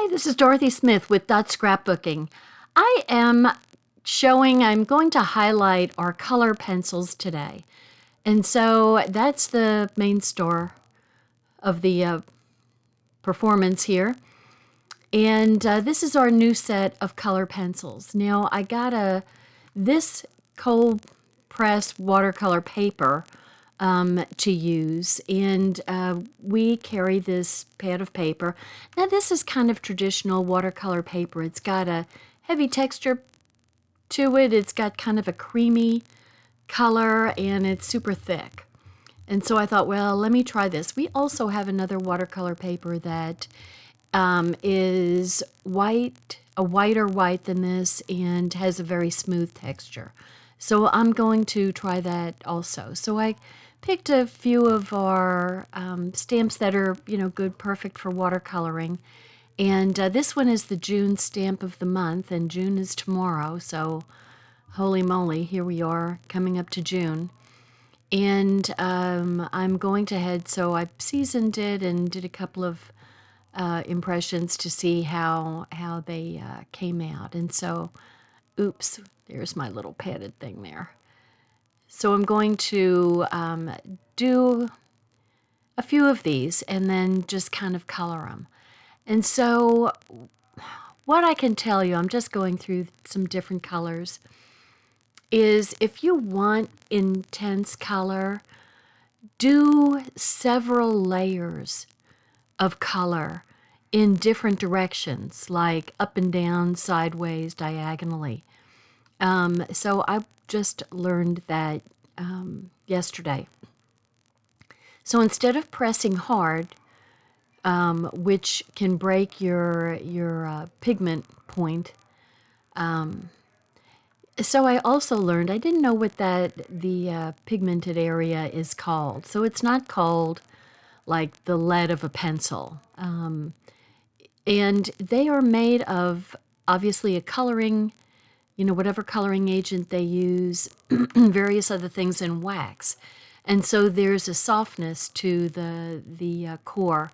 Hi, this is Dorothy Smith with Scrapbooking. I'm going to highlight our color pencils today. And so that's the main store of the performance here. And this is our new set of color pencils. Now, I got this cold press watercolor paper to use, and we carry this pad of paper. Now, this is kind of traditional watercolor paper. It's got a heavy texture to it. It's got kind of a creamy color, and it's super thick. And so I thought, well, let me try this. We also have another watercolor paper that is white, a whiter white than this, and has a very smooth texture. So I'm going to try that also. So I picked a few of our stamps that are, good, perfect for watercoloring. And this one is the June stamp of the month, and June is tomorrow. So holy moly, here we are coming up to June. And I'm going to head, so I seasoned it and did a couple of impressions to see how they came out. And so, oops, there's my little padded thing there. So I'm going to do a few of these and then just kind of color them. And so what I can tell you, I'm just going through some different colors, is if you want intense color, do several layers of color in different directions, like up and down, sideways, diagonally. So I just learned that yesterday. So instead of pressing hard, which can break your pigment point, so I also learned, I didn't know what the pigmented area is called. So it's not called like the lead of a pencil. And they are made of, obviously, a coloring, whatever coloring agent they use, various other things, in wax. And so there's a softness to the core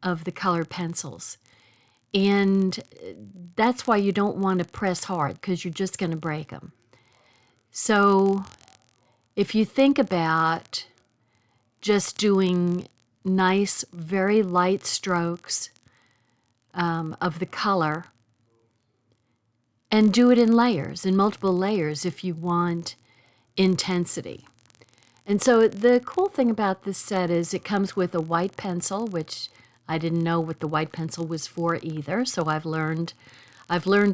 of the colored pencils. And that's why you don't want to press hard, because you're just going to break them. So if you think about just doing nice, very light strokes of the color, and do it in layers, in multiple layers, if you want intensity. And so the cool thing about this set is it comes with a white pencil, which I didn't know what the white pencil was for either. So I've learned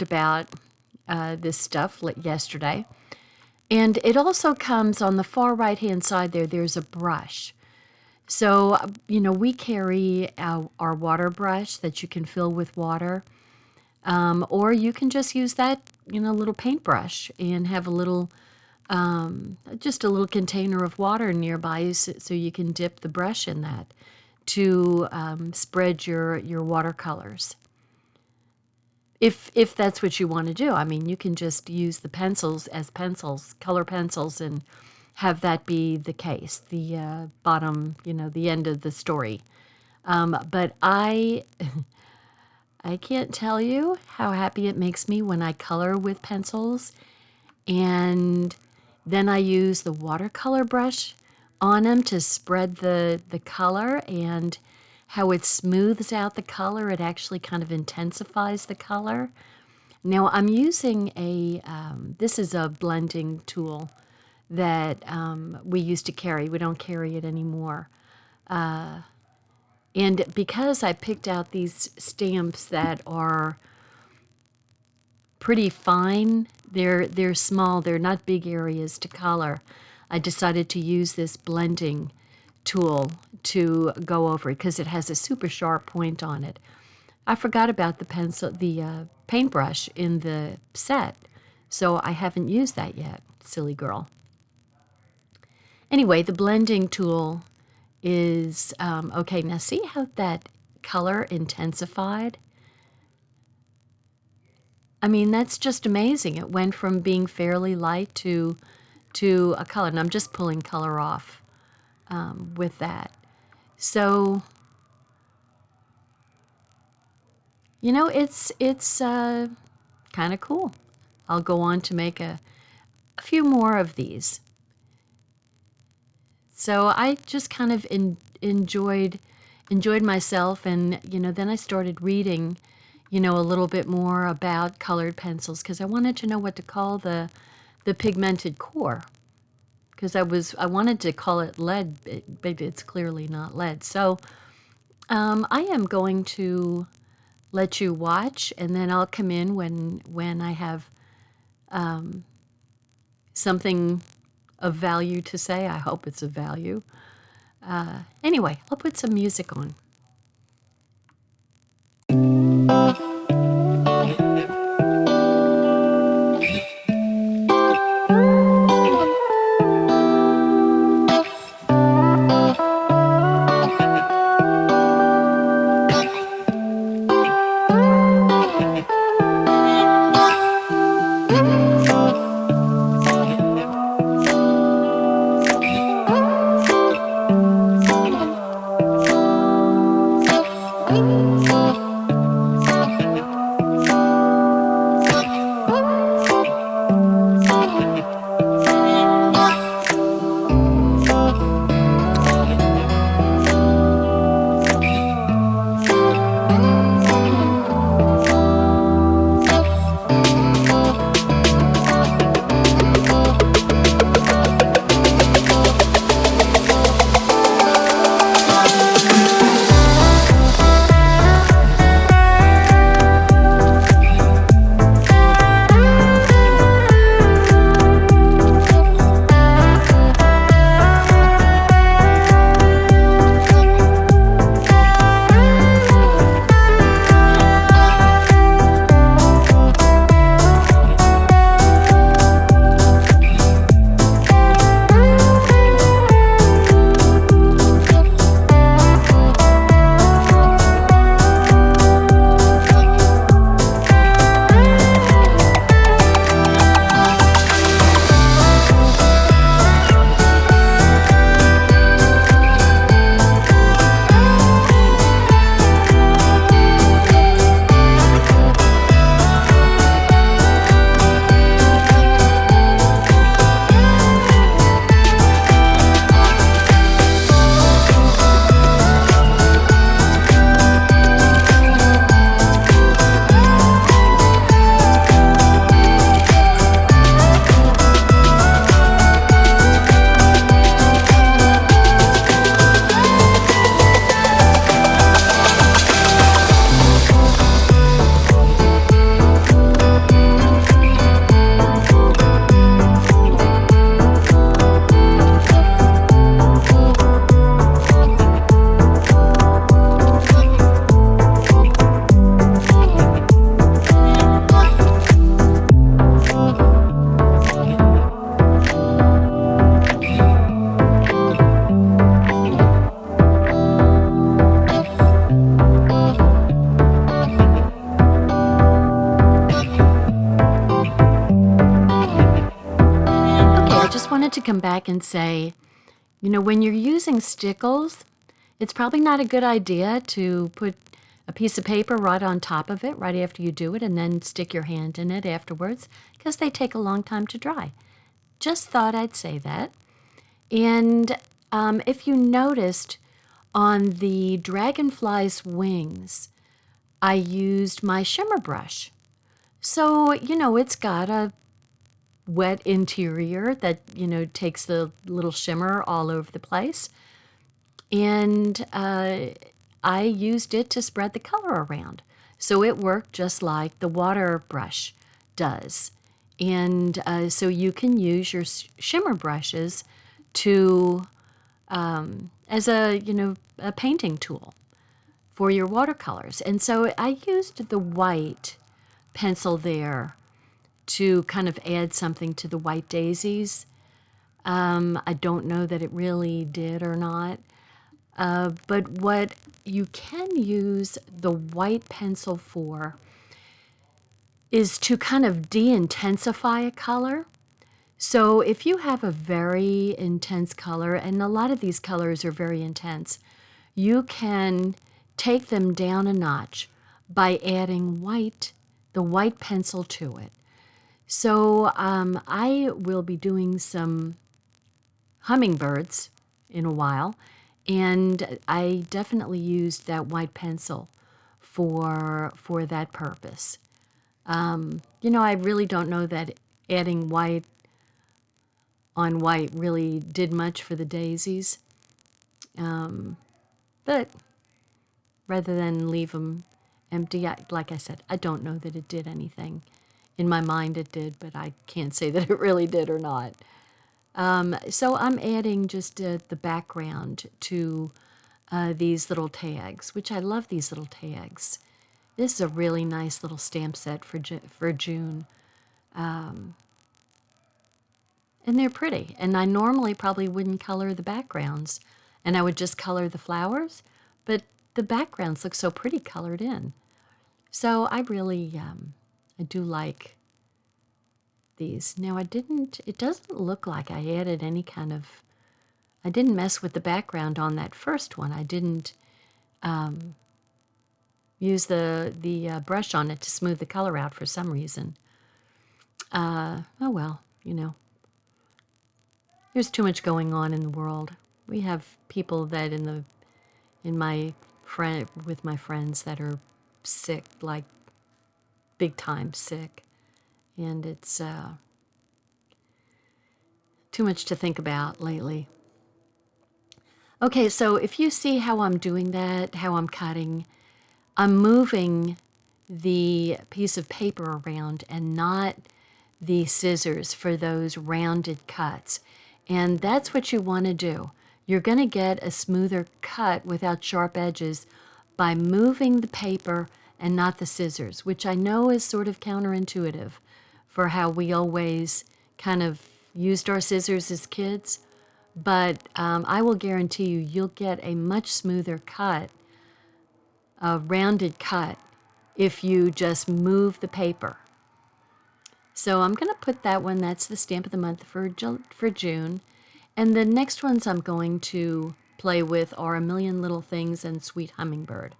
about this stuff yesterday. And it also comes on the far right-hand side there. There's a brush. So, we carry our water brush that you can fill with water. Or you can just use that, little paintbrush and have a little, just a little container of water nearby, so you can dip the brush in that to spread your watercolors. If that's what you want to do. I mean, you can just use the pencils as pencils, color pencils, and have that be the case, the bottom, the end of the story. But I can't tell you how happy it makes me when I color with pencils, and then I use the watercolor brush on them to spread the color, and how it smooths out the color. It actually kind of intensifies the color. Now I'm using this is a blending tool that we used to carry. We don't carry it anymore. And because I picked out these stamps that are pretty fine, they're small, they're not big areas to color, I decided to use this blending tool to go over it because it has a super sharp point on it. I forgot about the paintbrush in the set, so I haven't used that yet, silly girl. Anyway, the blending tool is, okay, now see how that color intensified? I mean, that's just amazing. It went from being fairly light to a color, and I'm just pulling color off with that. So You know, it's kind of cool. I'll go on to make a few more of these. So I just kind of enjoyed myself, and then I started reading, a little bit more about colored pencils because I wanted to know what to call the pigmented core, because I wanted to call it lead, but it's clearly not lead. So I am going to let you watch, and then I'll come in when I have something of value to say. I hope it's of value. Anyway, I'll put some music on. Wanted to come back and say, when you're using stickles, it's probably not a good idea to put a piece of paper right on top of it right after you do it and then stick your hand in it afterwards, because they take a long time to dry. Just thought I'd say that. And if you noticed on the dragonfly's wings, I used my shimmer brush. So, it's got a wet interior that, takes the little shimmer all over the place. And I used it to spread the color around. So it worked just like the water brush does. And so you can use your shimmer brushes to, as a painting tool for your watercolors. And so I used the white pencil there to kind of add something to the white daisies. I don't know that it really did or not. But what you can use the white pencil for is to kind of de-intensify a color. So if you have a very intense color, and a lot of these colors are very intense, you can take them down a notch by adding white, the white pencil to it. So I will be doing some hummingbirds in a while, and I definitely used that white pencil for that purpose. You know, I really don't know that adding white on white really did much for the daisies, but rather than leave them empty, like I said, I don't know that it did anything. In my mind it did, but I can't say that it really did or not. So I'm adding just the background to these little tags, which I love these little tags. This is a really nice little stamp set for June. And they're pretty. And I normally probably wouldn't color the backgrounds, and I would just color the flowers, but the backgrounds look so pretty colored in. So I really, I do like these. Now it doesn't look like I added any kind of, I didn't mess with the background on that first one. I didn't use the brush on it to smooth the color out for some reason. Oh well, you know. There's too much going on in the world. We have people that with my friends that are sick, like big time sick, and it's too much to think about lately. Okay, so if you see how I'm doing that, how I'm cutting, I'm moving the piece of paper around and not the scissors for those rounded cuts. And that's what you want to do. You're going to get a smoother cut without sharp edges by moving the paper and not the scissors, which I know is sort of counterintuitive for how we always kind of used our scissors as kids. But I will guarantee you, you'll get a much smoother cut, a rounded cut, if you just move the paper. So I'm going to put that one, that's the stamp of the month for June. And the next ones I'm going to play with are A Million Little Things and Sweet Hummingbird.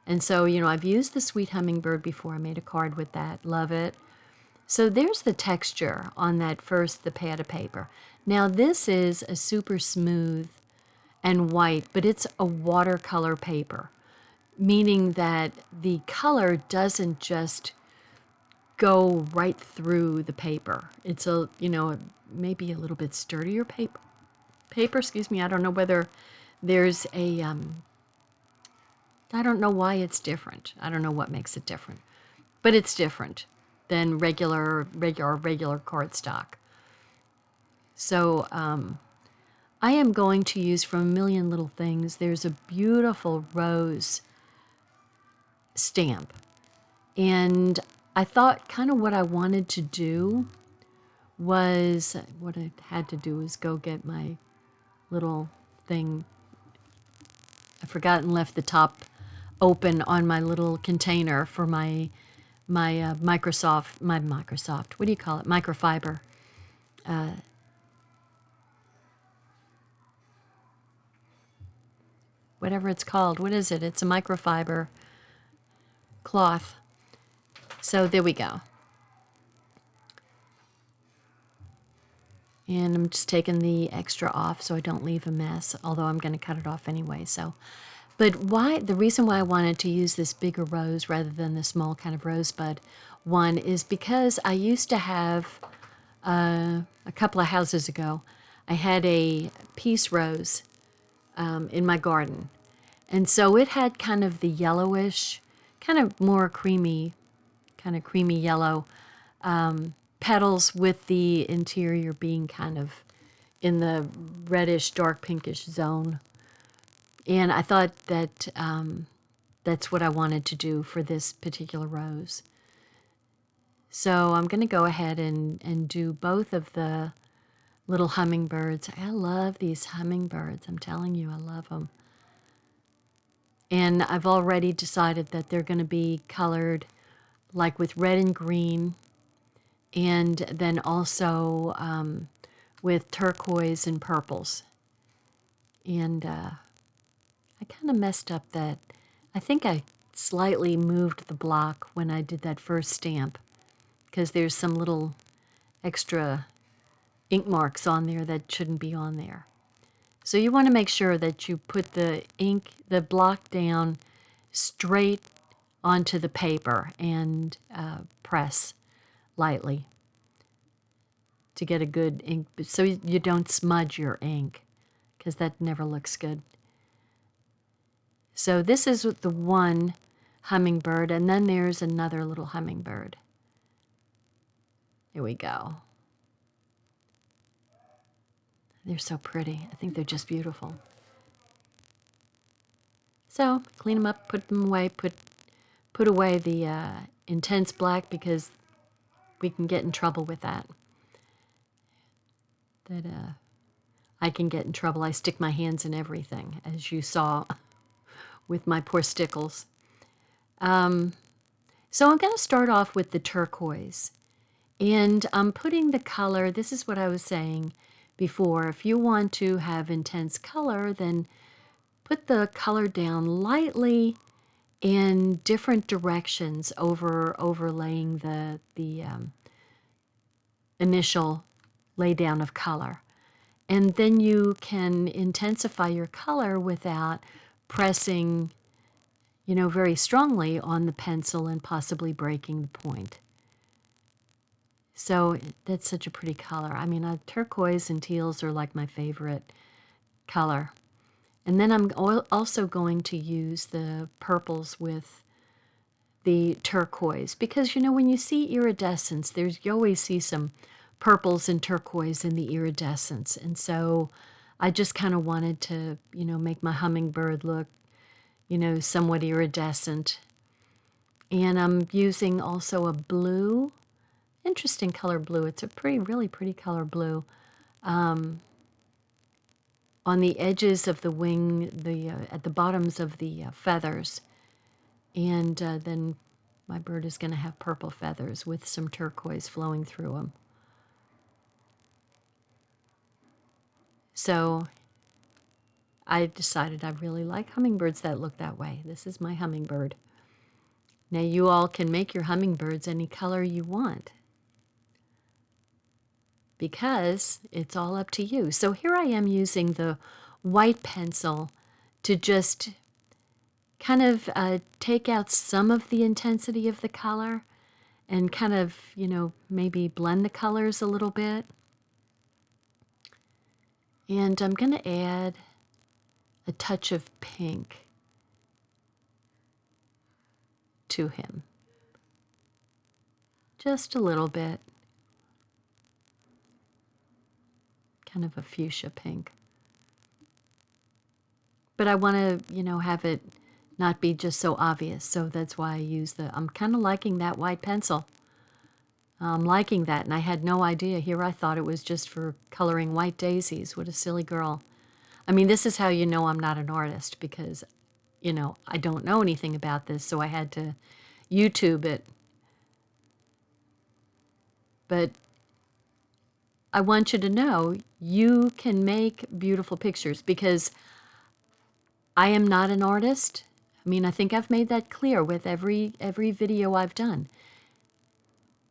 And so, you know, I've used the Sweet Hummingbird before. I made a card with that. Love it. So there's the texture on that first, the pad of paper. Now this is a super smooth and white, but it's a watercolor paper, meaning that the color doesn't just go right through the paper. It's a, you know, maybe a little bit sturdier paper. Excuse me. I don't know whether there's a, I don't know why it's different. I don't know what makes it different, but it's different than regular cardstock. So I am going to use from A Million Little Things. There's a beautiful rose stamp, and I thought kind of what I wanted to do was, what I had to do was go get my little thing. I forgot and left the top open on my little container for my Microsoft, what do you call it? Microfiber. Whatever it's called. What is it? It's a microfiber cloth. So there we go. And I'm just taking the extra off so I don't leave a mess, although I'm going to cut it off anyway. So, but why, the reason why I wanted to use this bigger rose rather than the small kind of rosebud one is because I used to have, a couple of houses ago, I had a peace rose in my garden. And so it had kind of the yellowish, kind of more creamy yellow petals, with the interior being kind of in the reddish, dark pinkish zone. And I thought that that's what I wanted to do for this particular rose. So I'm going to go ahead and do both of the little hummingbirds. I love these hummingbirds. I'm telling you, I love them. And I've already decided that they're going to be colored like with red and green, and then also with turquoise and purples. And I kind of messed up that. I think I slightly moved the block when I did that first stamp because there's some little extra ink marks on there that shouldn't be on there. So you want to make sure that you put the block down straight onto the paper and press lightly to get a good ink, so you don't smudge your ink, because that never looks good. So this is the one hummingbird, and then there's another little hummingbird. Here we go. They're so pretty. I think they're just beautiful. So clean them up, put them away, put away the intense black, because we can get in trouble with that. I can get in trouble. I stick my hands in everything, as you saw with my poor stickles. So I'm going to start off with the turquoise. And I'm putting the color, this is what I was saying before. If you want to have intense color, then put the color down lightly in different directions overlaying the initial laydown of color. And then you can intensify your color without pressing, very strongly on the pencil and possibly breaking the point. So that's such a pretty color. I mean, turquoise and teals are like my favorite color. And then I'm also going to use the purples with the turquoise, because, when you see iridescence, you always see some purples and turquoise in the iridescence. And so I just kind of wanted to, make my hummingbird look, somewhat iridescent. And I'm using also a blue, interesting color blue. It's a really pretty color blue. On the edges of the wing, at the bottoms of the feathers. And then my bird is going to have purple feathers with some turquoise flowing through them. So I decided I really like hummingbirds that look that way. This is my hummingbird. Now you all can make your hummingbirds any color you want, because it's all up to you. So here I am using the white pencil to just kind of take out some of the intensity of the color and kind of, maybe blend the colors a little bit. And I'm going to add a touch of pink to him. Just a little bit. Kind of a fuchsia pink. But I want to, have it not be just so obvious. So that's why I use I'm kind of liking that white pencil. I'm liking that, and I had no idea. Here I thought it was just for coloring white daisies. What a silly girl. I mean, this is how you know I'm not an artist, because, I don't know anything about this, so I had to YouTube it. But I want you to know you can make beautiful pictures, because I am not an artist. I mean, I think I've made that clear with every video I've done.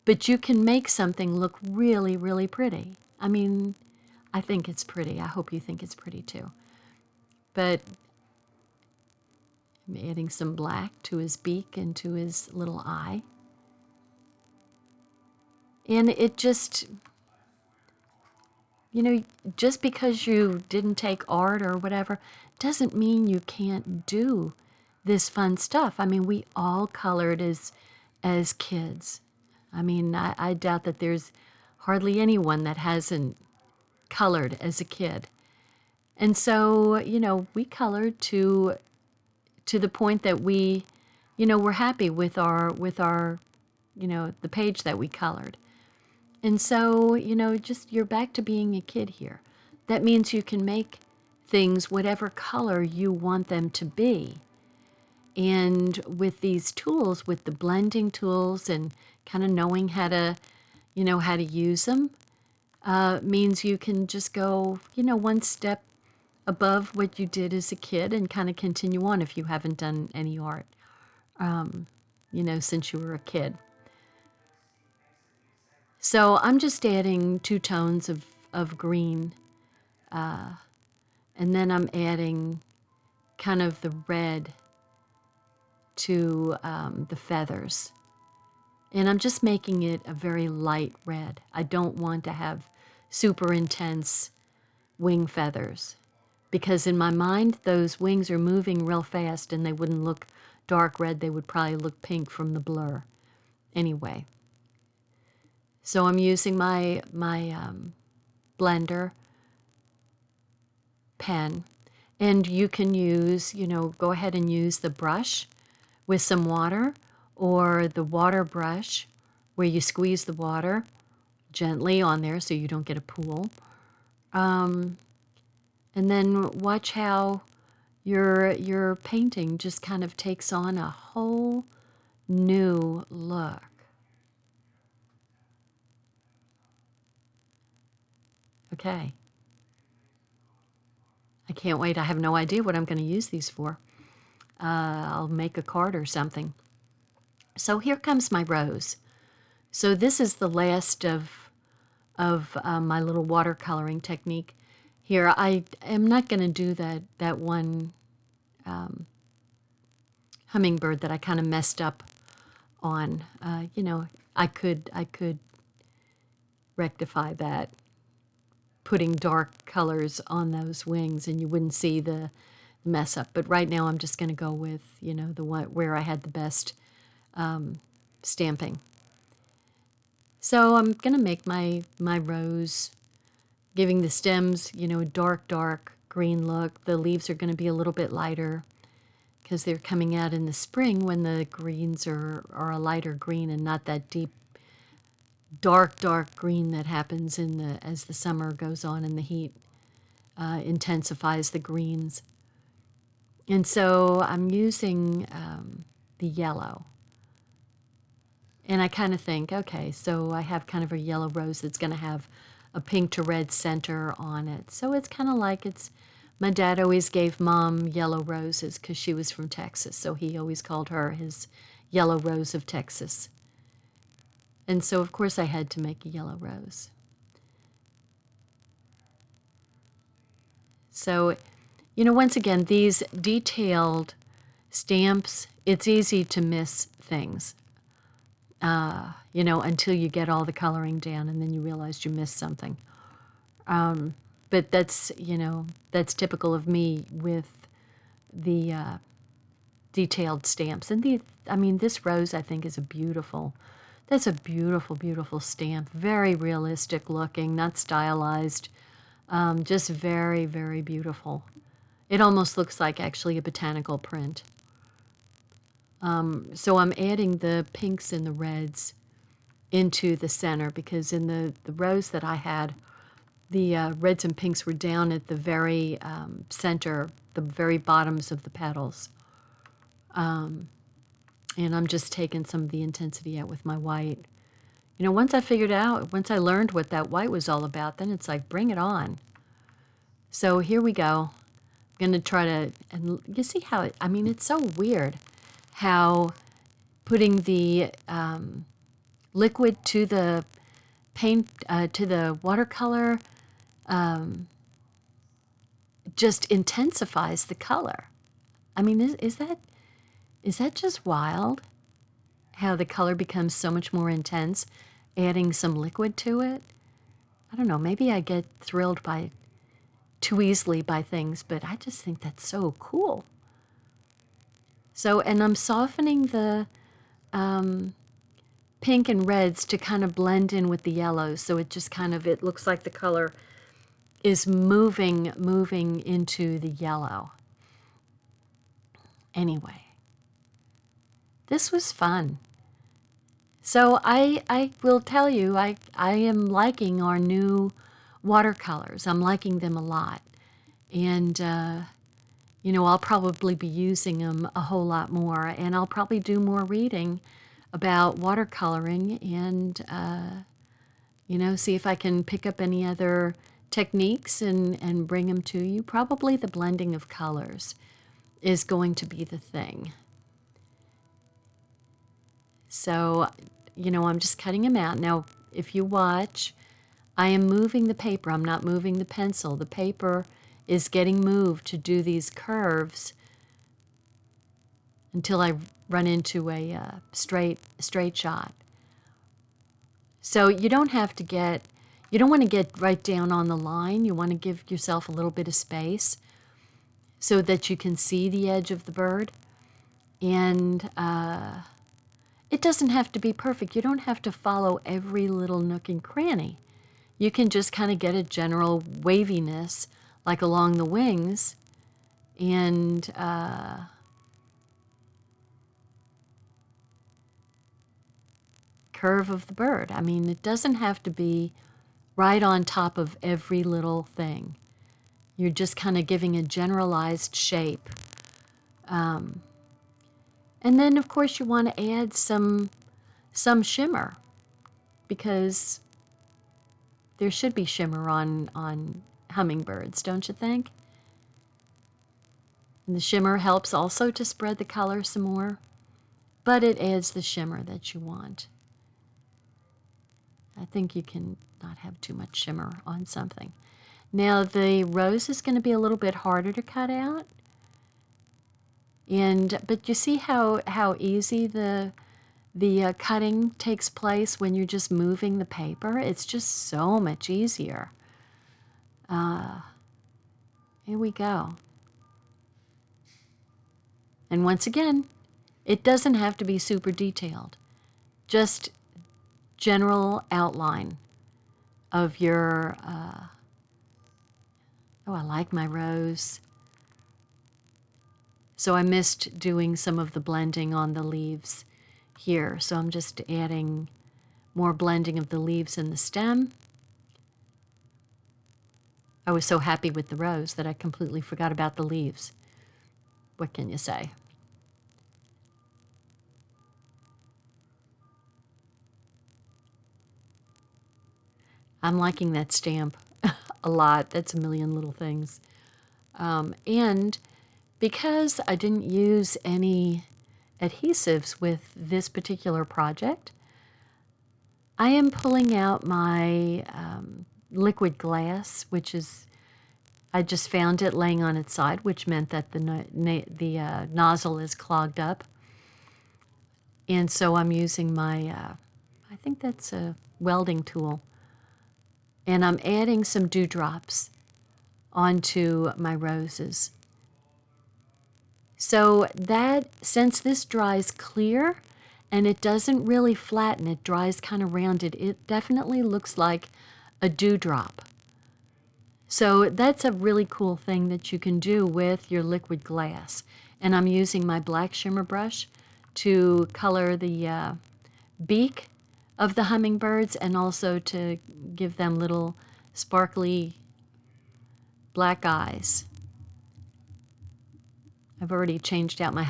But you can make something look really, really pretty. I mean, I think it's pretty. I hope you think it's pretty too. But I'm adding some black to his beak and to his little eye. And it just, just because you didn't take art or whatever, doesn't mean you can't do this fun stuff. I mean, we all colored as kids. I mean, I doubt that there's hardly anyone that hasn't colored as a kid. And so, we colored to the point that we, we're happy with our, the page that we colored. And so, just you're back to being a kid here. That means you can make things whatever color you want them to be. And with these tools, with the blending tools and kind of knowing how to, how to use them, means you can just go, one step above what you did as a kid and kind of continue on if you haven't done any art you know, since you were a kid. So I'm just adding 2 tones of green, and then I'm adding kind of the red to the feathers. And I'm just making it a very light red. I don't want to have super intense wing feathers, because in my mind, those wings are moving real fast and they wouldn't look dark red. They would probably look pink from the blur. Anyway, so I'm using my blender pen, and you can use, you know, go ahead and use the brush with some water, or the water brush where you squeeze the water gently on there so you don't get a pool. And then watch how your painting just kind of takes on a whole new look. Okay. I can't wait. I have no idea what I'm going to use these for. I'll make a card or something. So here comes my rose. So this is the last of my little watercoloring technique. Here, I am not going to do that one hummingbird that I kind of messed up on. You know, I could rectify that, putting dark colors on those wings, and you wouldn't see the mess up. But right now I'm just going to go with, you know, the one where I had the best stamping. So I'm going to make my rose, giving the stems, you know, a dark green look. The leaves are going to be a little bit lighter because they're coming out in the spring when the greens are a lighter green and not that deep dark green that happens as the summer goes on and the heat intensifies the greens. And so I'm using the yellow. And I kind of think, okay, so I have kind of a yellow rose that's going to have a pink to red center on it. So it's kind of like my dad always gave Mom yellow roses because she was from Texas. So he always called her his yellow rose of Texas. And so, of course, I had to make a yellow rose. So, you know, once again, these detailed stamps, it's easy to miss things, you know, until you get all the coloring down and then you realize you missed something. But that's, you know, that's typical of me with the detailed stamps. And I mean, this rose, I think, is that's a beautiful stamp. Very realistic looking, not stylized. Just very beautiful. It almost looks like actually a botanical print. So I'm adding the pinks and the reds into the center, because in the rose that I had, the reds and pinks were down at the very center, the very bottoms of the petals. And I'm just taking some of the intensity out with my white. You know, once I learned what that white was all about, then it's like, bring it on. So here we go. I'm going to try to, and you see how I mean, it's so weird how putting the liquid to the paint, to the watercolor, just intensifies the color. I mean, is that just wild? How the color becomes so much more intense, adding some liquid to it. I don't know, maybe I get thrilled too easily by things, but I just think that's so cool. So, and I'm softening the pink and reds to kind of blend in with the yellows, so it just kind of, it looks like the color is moving into the yellow. Anyway, this was fun. So I will tell you, I am liking our new watercolors. I'm liking them a lot. And, you know, I'll probably be using them a whole lot more. And I'll probably do more reading about watercoloring and, you know, see if I can pick up any other techniques and bring them to you. Probably the blending of colors is going to be the thing. So, I'm just cutting them out. Now, if you watch, I am moving the paper. I'm not moving the pencil. The paper is getting moved to do these curves until I run into a straight shot. So you don't want to get right down on the line. You want to give yourself a little bit of space so that you can see the edge of the bird. And it doesn't have to be perfect. You don't have to follow every little nook and cranny. You can just kind of get a general waviness, like along the wings, and curve of the bird. I mean, it doesn't have to be right on top of every little thing. You're just kind of giving a generalized shape. And then, of course, you want to add some shimmer, because there should be shimmer on hummingbirds, don't you think? And the shimmer helps also to spread the color some more, but it adds the shimmer that you want. I think you can not have too much shimmer on something. Now the rose is going to be a little bit harder to cut out. But you see how easy the cutting takes place when you're just moving the paper? It's just so much easier. Here we go. And once again, it doesn't have to be super detailed. Just general outline of your, oh, I like my rose. So I missed doing some of the blending on the leaves here. So I'm just adding more blending of the leaves in the stem. I was so happy with the rose that I completely forgot about the leaves. What can you say? I'm liking that stamp a lot. That's a million little things. And because I didn't use any adhesives with this particular project, I am pulling out my liquid glass, which is, I just found it laying on its side, which meant that the nozzle is clogged up. And so I'm using my, I think that's a welding tool. And I'm adding some dewdrops onto my roses. So that, since this dries clear and it doesn't really flatten, it dries kind of rounded, it definitely looks like a dewdrop. So that's a really cool thing that you can do with your liquid glass. And I'm using my black shimmer brush to color the beak of the hummingbirds, and also to give them little sparkly black eyes. I've already changed out my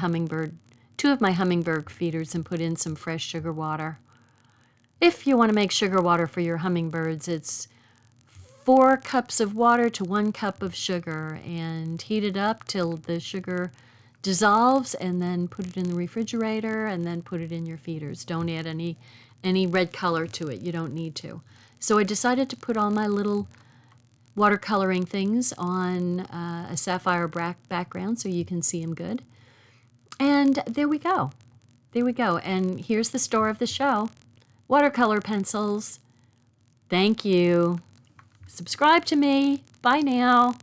two of my hummingbird feeders, and put in some fresh sugar water. If you want to make sugar water for your hummingbirds, it's 4 cups of water to 1 cup of sugar, and heat it up till the sugar dissolves, and then put it in the refrigerator, and then put it in your feeders. Don't add any red color to it. You don't need to. So I decided to put all my little watercoloring things on a sapphire background so you can see them good. And there we go. There we go. And here's the star of the show. Watercolor pencils. Thank you. Subscribe to me. Bye now.